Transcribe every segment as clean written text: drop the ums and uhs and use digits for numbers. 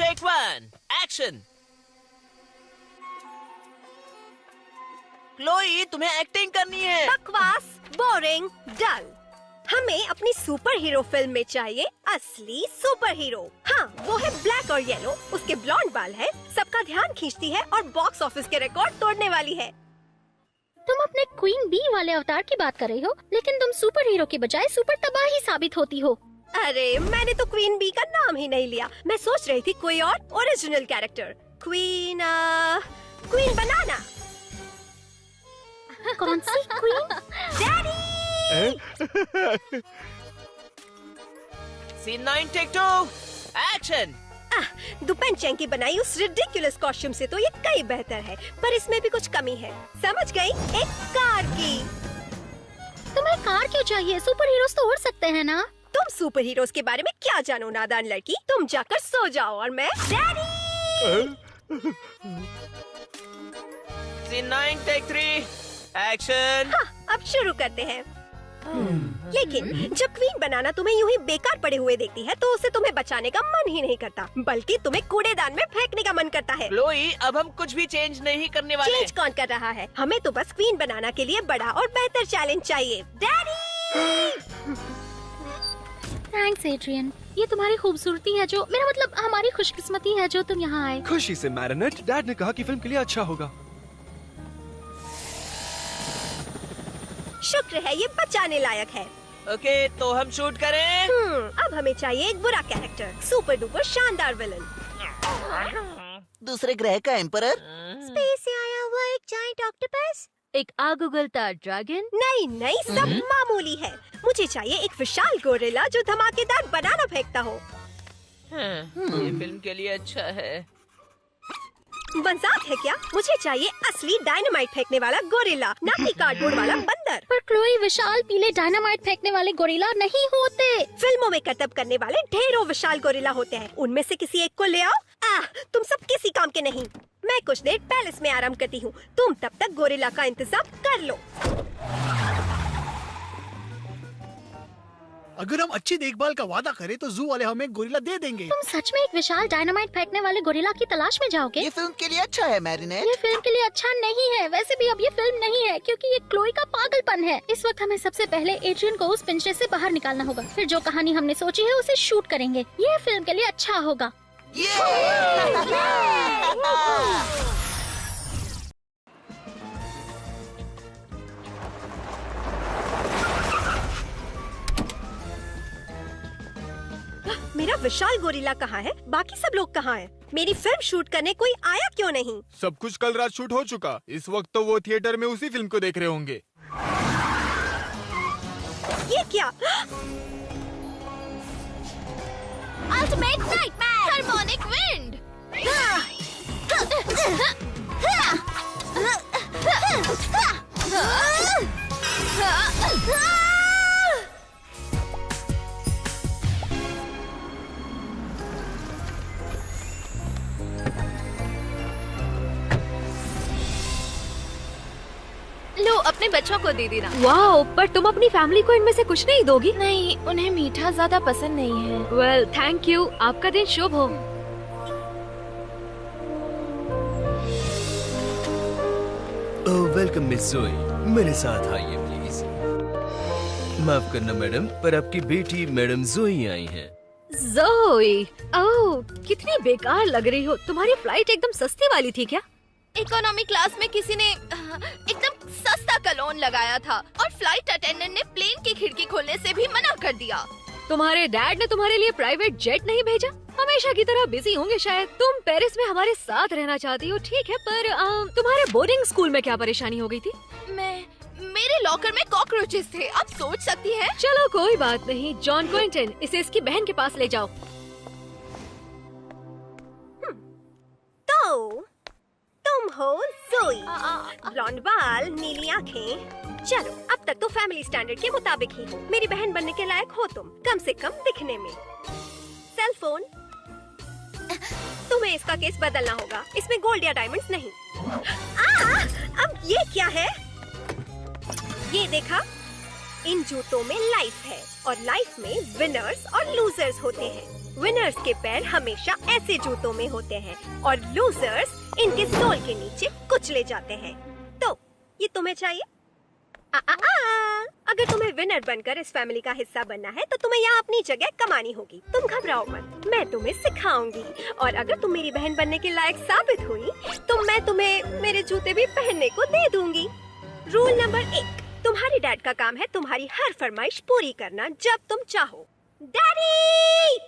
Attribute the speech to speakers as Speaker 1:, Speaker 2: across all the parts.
Speaker 1: Take 1 action. Chloe, तुम्हें acting करनी है।
Speaker 2: बकवास, बोरिंग, डल। हमें अपनी सुपर हीरो फिल्म में चाहिए असली सुपर हीरो। हाँ, वो है ब्लैक और येलो, उसके ब्लॉन्ड बाल है, सबका ध्यान खींचती है और बॉक्स ऑफिस के रिकॉर्ड तोड़ने वाली है।
Speaker 3: तुम अपने क्वीन बी वाले अवतार की बात कर रही हो, लेकिन तुम सुपर हीरो के बजाय सुपर तबाही साबित होती हो।
Speaker 2: अरे, मैंने तो क्वीन बी का नाम ही नहीं लिया। मैं सोच रही थी कोई और ओरिजिनल कैरेक्टर। क्वीन बनाना।
Speaker 3: कौन सी queen?
Speaker 2: Daddy!
Speaker 1: Scene 9 take 2 action.
Speaker 2: दुपेन चैंग की बनाई उस रिडिकुलस कॉस्ट्यूम से तो ये कई बेहतर है, पर इसमें भी कुछ कमी है। समझ गई? एक कार की।
Speaker 3: तुम्हें कार क्यों चाहिए? सुपर हीरोज तो उड़ सकते हैं ना।
Speaker 2: तुम सुपर हीरोज के बारे में क्या जानो नादान लड़की। तुम जाकर सो जाओ और मैं डैडी।
Speaker 1: Scene 9 take 3 action.
Speaker 2: हाँ, अब शुरू करते हैं। लेकिन जब क्वीन बनाना तुम्हें यूं ही बेकार पड़े हुए देखती है तो उसे तुम्हें बचाने का मन ही नहीं करता, बल्कि तुम्हें कूड़ेदान में फेंकने का मन करता है।
Speaker 1: क्लोई, अब हम कुछ भी चेंज नहीं करने वाले।
Speaker 2: चेंज कौन कर रहा है? हमें तो बस क्वीन बनाना के लिए बड़ा और बेहतर चैलेंज चाहिए। डैडी!
Speaker 3: थैंक्स एड्रियन, ये तुम्हारी खूबसूरती है, जो मेरा मतलब हमारी खुशकिस्मती है जो तुम यहाँ आए।
Speaker 4: खुशी से मैरिनेट, डैड ने कहा कि फिल्म के लिए अच्छा होगा।
Speaker 2: शुक्र है ये बचाने लायक है।
Speaker 1: ओके, तो हम शूट करें।
Speaker 2: अब हमें चाहिए एक बुरा कैरेक्टर, सुपर डुपर शानदार विलन।
Speaker 5: दूसरे ग्रह का एम्परर।
Speaker 2: स्पेस से आया हुआ एक जायंट ऑक्टोपस।
Speaker 3: एक आग उगलता ड्रैगन।
Speaker 2: नहीं, सब मामूली है। मुझे चाहिए एक विशाल गोरिल्ला जो धमाकेदार बनाना फेंकता हो।
Speaker 1: ये फिल्म के लिए अच्छा है।
Speaker 2: मजाक है क्या? मुझे चाहिए असली डायनामाइट फेंकने वाला गोरिल्ला, ना कि कार्डबोर्ड वाला बंदर।
Speaker 3: पर क्लोई, विशाल पीले डायनामाइट फेंकने वाले गोरिल्ला नहीं होते।
Speaker 2: फिल्मों में करतब करने वाले ढेरों विशाल गोरिल्ला होते हैं, उनमें से किसी एक को ले आओ। तुम सब किसी काम के नहीं। मैं कुछ देर पैलेस में आराम करती हूँ, तुम तब तक गोरिल्ला का इंतजाम कर लो।
Speaker 6: अगर हम अच्छी देखभाल का वादा करें तो जू वाले हमें गोरिल्ला दे देंगे।
Speaker 3: तुम सच में एक विशाल डायनामाइट फेंकने वाले गोरिल्ला की तलाश में जाओगे?
Speaker 5: ये फिल्म के लिए अच्छा है मैरिनेट।
Speaker 3: ये फिल्म के लिए अच्छा नहीं है। वैसे भी अब ये फिल्म नहीं है, क्योंकि ये क्लोई का पागलपन है। इस वक्त हमें सबसे पहले एड्रियन को उस पिंजरे से बाहर निकालना होगा, फिर जो कहानी हमने सोची है उसे शूट करेंगे। ये फिल्म के लिए अच्छा होगा।
Speaker 2: मेरा विशाल गोरिल्ला कहाँ है? बाकी सब लोग कहाँ हैं? मेरी फिल्म शूट करने कोई आया क्यों नहीं?
Speaker 4: सब कुछ कल रात शूट हो चुका। इस वक्त तो वो थिएटर में उसी फिल्म को देख रहे होंगे।
Speaker 2: ये क्या?
Speaker 3: Ultimate nightmare, harmonic wind.
Speaker 7: लो, अपने बच्चों को दे देना।
Speaker 8: वाओ, पर तुम अपनी फैमिली को इनमें से कुछ नहीं दोगी?
Speaker 7: नहीं, उन्हें मीठा ज्यादा पसंद नहीं है।
Speaker 8: Well, thank you. आपका दिन शुभ हो।
Speaker 9: वेलकम मिस जोई, मेरे साथ आइए प्लीज। माफ करना मैडम, पर आपकी बेटी मैडम जोई आई हैं।
Speaker 8: जोई, ओह, कितनी बेकार लग रही हो। तुम्हारी फ्लाइट एकदम सस्ती वाली थी क्या?
Speaker 7: इकोनॉमी क्लास में किसी ने एकदम सस्ता कलोन लगाया था और फ्लाइट अटेंडेंट ने प्लेन की खिड़की खोलने से भी मना कर दिया।
Speaker 8: तुम्हारे डैड ने तुम्हारे लिए प्राइवेट जेट नहीं भेजा? हमेशा की तरह बिजी होंगे शायद। तुम पेरिस में हमारे साथ रहना चाहती हो, ठीक है, पर तुम्हारे बोर्डिंग स्कूल में क्या परेशानी हो गई थी?
Speaker 7: मेरे लॉकर में कॉकरोचेस थे, आप सोच सकती हैं।
Speaker 8: चलो कोई बात नहीं। जॉन क्विंटन, इसे इसकी बहन के पास ले जाओ।
Speaker 2: तो तुम हो जोई, ब्लॉन्ड बाल, नीली आँखें। चलो, अब तक तो फैमिली स्टैंडर्ड के मुताबिक ही हो। मेरी बहन बनने के लायक हो तुम, कम से कम दिखने में। सेल फोन, तुम्हें इसका केस बदलना होगा। इसमें गोल्ड या डायमंड्स नहीं। अब ये क्या है? ये देखा? इन जूतों में लाइफ है और लाइफ में विनर्स और लूजर्स होते हैं। विनर्स के पैर हमेशा ऐसे जूतों में होते हैं और लूजर्स इनके सोल के नीचे कुचले जाते हैं। तो ये तुम्हें चाहिए? अगर तुम्हें विनर बनकर इस फैमिली का हिस्सा बनना है तो तुम्हें यहाँ अपनी जगह कमानी होगी। तुम घबराओ मत, मैं तुम्हें सिखाऊंगी और अगर तुम मेरी बहन बनने के लायक साबित हुई तो मैं तुम्हें मेरे जूते भी पहनने को दे दूंगी। रूल नंबर 1, तुम्हारे डैड का काम है तुम्हारी हर फरमाइश पूरी करना जब तुम चाहो। डैडी!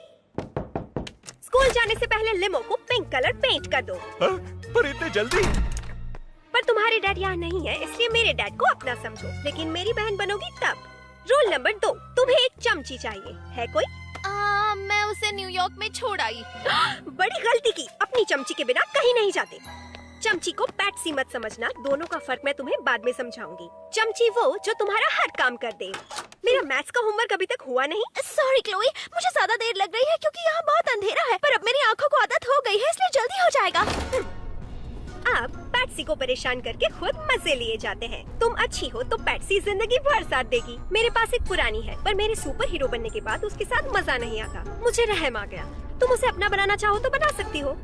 Speaker 2: स्कूल जाने से पहले लिमो को पिंक कलर पेंट कर दो।
Speaker 10: पर इतने जल्दी?
Speaker 2: पर तुम्हारे डैड यहाँ नहीं है इसलिए मेरे डैड को अपना समझो, लेकिन मेरी बहन बनोगी तब। रूल नंबर 2, तुम्हें एक चमची चाहिए। है कोई?
Speaker 7: मैं उसे न्यूयॉर्क में छोड़ आई।
Speaker 2: बड़ी गलती की, अपनी चमची के बिना कहीं नहीं जाते। चमची को पैट्सी मत समझना, दोनों का फर्क मैं तुम्हें बाद में समझाऊंगी। चमची वो जो तुम्हारा हर काम कर दे। मेरा मैथ्स का होमवर्क अभी तक हुआ नहीं।
Speaker 7: सॉरी क्लोई, मुझे ज्यादा देर लग रही है क्योंकि यहाँ बहुत अंधेरा है, पर अब मेरी आँखों को आदत हो गई है इसलिए जल्दी हो जाएगा।
Speaker 2: अब पैट्सी को परेशान करके खुद मजे लिए जाते हैं। तुम अच्छी हो तो पैट्सी जिंदगी भर साथ देगी। मेरे पास एक पुरानी है पर मेरे सुपर हीरो बनने के बाद उसके साथ मजा नहीं आता। मुझे रहम आ गया। तुम उसे अपना बनाना चाहो तो बना सकती हो।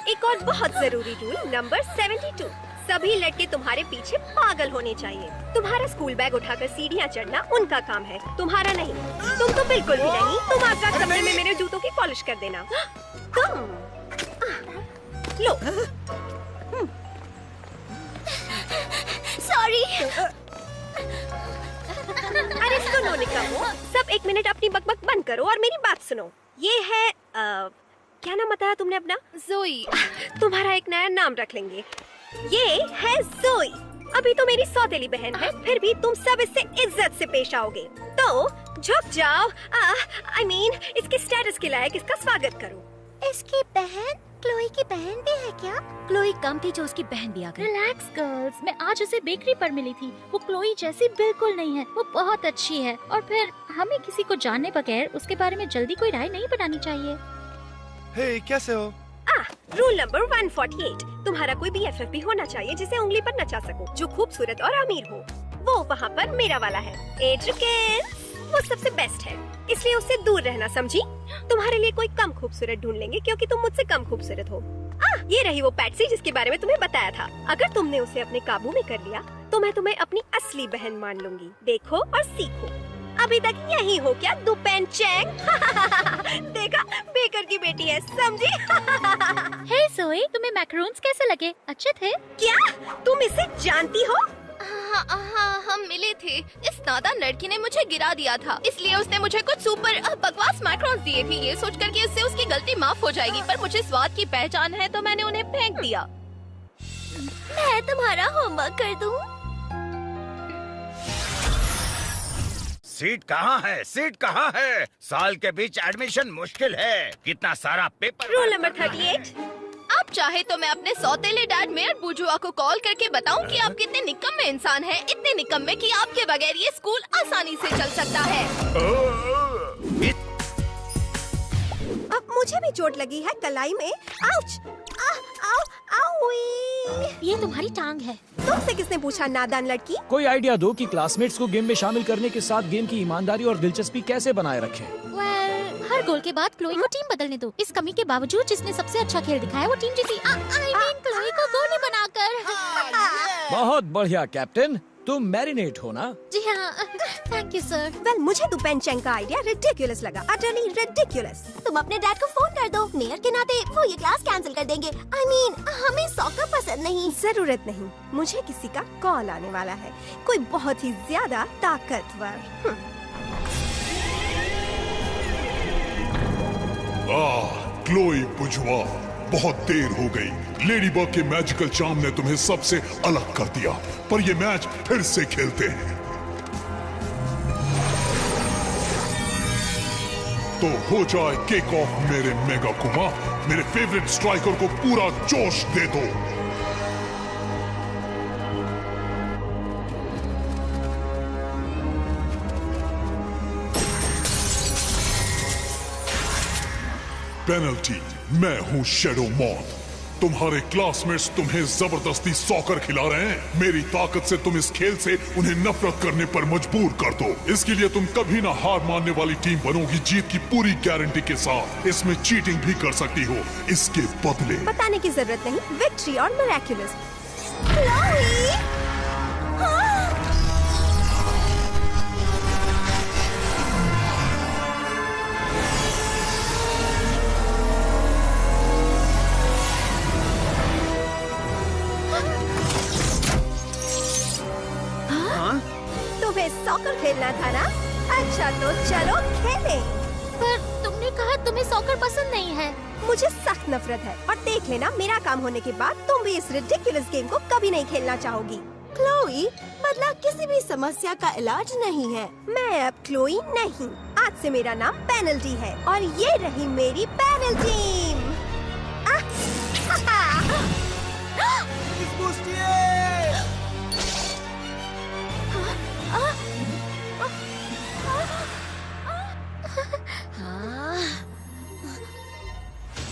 Speaker 2: एक और बहुत जरूरी रूल नंबर 72, सभी लड़के तुम्हारे पीछे पागल होने चाहिए। तुम्हारा स्कूल बैग उठाकर सीढ़ियाँ चढ़ना उनका काम है, तुम्हारा नहीं। तुम तो बिल्कुल भी नहीं। तुम आजाद कमरे में मेरे जूतों की पॉलिश कर देना। तुम लो।
Speaker 7: सॉरी।
Speaker 2: अरे सुनो निकम्मो, सब 1 मिनट अपनी बकबक बंद करो और मेरी बात सुनो। ये है क्या नाम बताया तुमने अपना?
Speaker 7: जोई।
Speaker 2: तुम्हारा एक नया नाम रख लेंगे। ये है जोई। अभी तो मेरी सौतेली बहन है, फिर भी तुम सब इससे इज्जत से पेश आओगे। तो झुक जाओ। I mean, इसके स्टेटस के लायक इसका स्वागत करो।
Speaker 3: इसकी बहन क्लोई की बहन भी है क्या? क्लोई कम थी जो उसकी बहन भी आ गई। रिलैक्स गर्ल्स, मैं आज उसे बेकरी पर मिली थी। वो क्लोई जैसी बिल्कुल नहीं है, वो बहुत अच्छी है। और फिर हमें किसी को जाने बगैर उसके बारे में जल्दी कोई राय नहीं बनानी चाहिए।
Speaker 10: हे, कैसे हो?
Speaker 2: रूल नंबर 148, तुम्हारा कोई BFF भी होना चाहिए जिसे उंगली पर नचा सको, जो खूबसूरत और अमीर हो। वो वहाँ पर मेरा वाला है, एड्रिकेन। वो सबसे बेस्ट है, इसलिए उससे दूर रहना, समझी? तुम्हारे लिए कोई कम खूबसूरत ढूंढ लेंगे क्योंकि तुम मुझसे कम खूबसूरत हो। ये रही वो पैट्सी जिसके बारे में तुम्हें बताया था। अगर तुमने उसे अपने काबू में कर लिया तो मैं तुम्हें अपनी असली बहन मान लूंगी। देखो और सीखो। अभी तक यही हो क्या दुपेन चैंग? देखा, बेकर की बेटी है, समझी?
Speaker 3: हे जोई, तुम्हें मैकरोन्स कैसे लगे? अच्छे थे?
Speaker 2: क्या तुम इसे जानती हो?
Speaker 7: हाँ, हम मिले थे। इस नादान लड़की ने मुझे गिरा दिया था, इसलिए उसने मुझे कुछ सुपर बकवास मैक्रोन्स दिए थे, ये सोचकर कि इससे उसकी गलती माफ हो जाएगी। पर मुझे स्वाद की पहचान है तो मैंने उन्हें फेंक दिया। मैं तुम्हारा होमवर्क कर दूं?
Speaker 10: सीट कहाँ है? सीट कहाँ है? साल के बीच एडमिशन मुश्किल है। कितना सारा पेपर।
Speaker 2: रूल नंबर 38,
Speaker 7: आप चाहे तो मैं अपने सौतेले डैड मेयर बुजुआ को कॉल करके बताऊं कि आप कितने निकम्मे इंसान हैं, इतने निकम्मे कि आपके बगैर ये स्कूल आसानी से चल सकता है।
Speaker 2: अब मुझे भी चोट लगी है कलाई में। आउच!
Speaker 3: ये तुम्हारी टांग है।
Speaker 2: तुमसे किसने पूछा, नादान लड़की?
Speaker 11: कोई आइडिया दो कि क्लासमेट्स को गेम में शामिल करने के साथ गेम की ईमानदारी और दिलचस्पी कैसे बनाए रखें।
Speaker 3: हर गोल के बाद क्लोई को टीम बदलने दो। इस कमी के बावजूद जिसने सबसे अच्छा खेल दिखाया वो टीम जीती। क्लोई को गोली बनाकर।
Speaker 11: बहुत बढ़िया कैप्टन, तुम मैरिनेट हो ना?
Speaker 3: जी हाँ, थैंक यू सर।
Speaker 2: वेल, मुझे तो पेनचेंग का आइडिया रिडिकुलस लगा, अटरली रिडिकुलस।
Speaker 7: तुम अपने डैड को फोन कर दो, मेयर के नाते वो ये क्लास कैंसिल कर देंगे। I mean, हमें सॉकर पसंद नहीं।
Speaker 2: जरूरत नहीं, मुझे किसी का कॉल आने वाला है, कोई बहुत ही ज्यादा ताकतवर।
Speaker 12: क्लोई बुजुआ, बहुत देर हो गई। लेडीबग के मैजिकल चार्म ने तुम्हें सबसे अलग कर दिया, पर ये मैच फिर से खेलते हैं। तो हो जाए किक ऑफ मेरे मेगा कुमा। मेरे फेवरेट स्ट्राइकर को पूरा जोश दे दो। पेनल्टी, मैं हूं शैडो मॉथ। तुम्हारे क्लासमेट्स तुम्हें जबरदस्ती सॉकर खिला रहे हैं। मेरी ताकत से तुम इस खेल से उन्हें नफरत करने पर मजबूर कर दो। इसके लिए तुम कभी ना हार मानने वाली टीम बनोगी, जीत की पूरी गारंटी के साथ। इसमें चीटिंग भी कर सकती हो, इसके बदले।
Speaker 2: बताने की जरूरत नहीं, विक्ट्री और मिरेक्युलस। क्लोई! तुम्हें सॉकर खेलना था ना? अच्छा तो चलो खेलें।
Speaker 3: पर तुमने कहा तुम्हें सॉकर पसंद नहीं है।
Speaker 2: मुझे सख्त नफरत है और देख लेना मेरा काम होने के बाद तुम भी इस रिडिकुलस गेम को कभी नहीं खेलना चाहोगी। क्लोई, बदला किसी भी समस्या का इलाज नहीं है। मैं अब क्लोई नहीं, आज से मेरा नाम पेनल्टी है और ये रही मेरी पैनल टीम।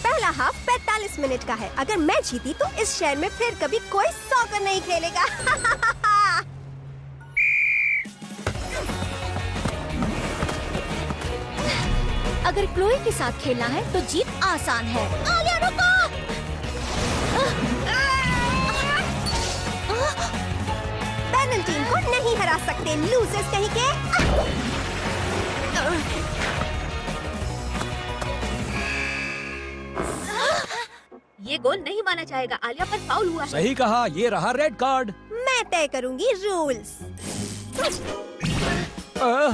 Speaker 2: पहला हाफ 45 मिनट का है। अगर मैं जीती तो इस शहर में फिर कभी कोई सॉकर नहीं खेलेगा।
Speaker 3: अगर क्लोई के साथ खेलना है तो जीत आसान है। आलिया रुको!
Speaker 2: पैनल टीम को नहीं हरा सकते, लूजर्स कहीं के।
Speaker 8: ये गोल नहीं माना जाएगा, आलिया पर फाउल हुआ है।
Speaker 11: सही कहा, ये रहा रेड कार्ड।
Speaker 2: मैं तय करूंगी रूल्स। और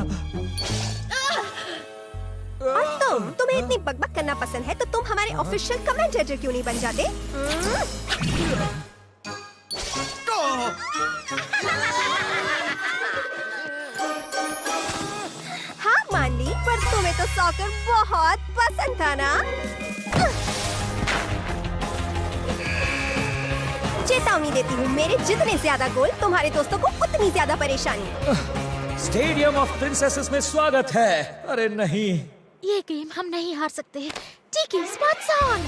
Speaker 2: तुम्हें इतनी बकबक करना पसंद है तो तुम हमारे ऑफिशियल कमेंटेटर क्यों नहीं बन जाते? हाँ मान ली, पर तुम्हें तो सॉकर बहुत पसंद था ना? चेतावनी देती हूँ, मेरे जितने ज्यादा गोल तुम्हारे दोस्तों को उतनी ज्यादा परेशानी।
Speaker 11: स्टेडियम ऑफ प्रिंसेसेस में स्वागत है। अरे नहीं,
Speaker 3: ये गेम हम नहीं हार सकते। ठीक है, स्पॉट्स ऑन।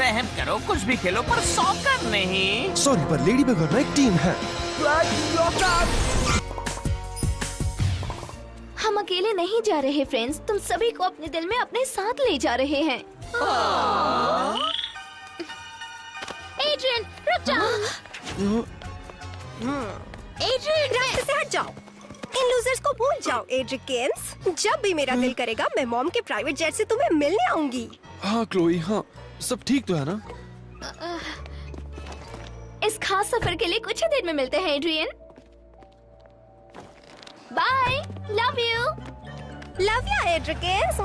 Speaker 1: रहम करो, कुछ भी खेलो पर सॉकर नहीं।
Speaker 13: सॉरी पर लेडी बग और मैं एक टीम है।
Speaker 7: हम अकेले नहीं जा रहे फ्रेंड्स, तुम सभी को अपने दिल में अपने साथ ले जा रहे हैं।
Speaker 3: एड्रियन, रुक जाओ।
Speaker 2: एड्रियन, रास्ते से हट जाओ। इन लूजर्स को भूल जाओ एड्रिकेंस। जब भी मेरा दिल करेगा मैं मॉम के प्राइवेट जेट से तुम्हें मिलने आऊंगी।
Speaker 13: हाँ क्लोई, हाँ सब ठीक तो है ना?
Speaker 7: इस खास सफर के लिए कुछ ही देर में मिलते हैं Adrian. Bye, love you.
Speaker 2: Love you एड्रिकेंस।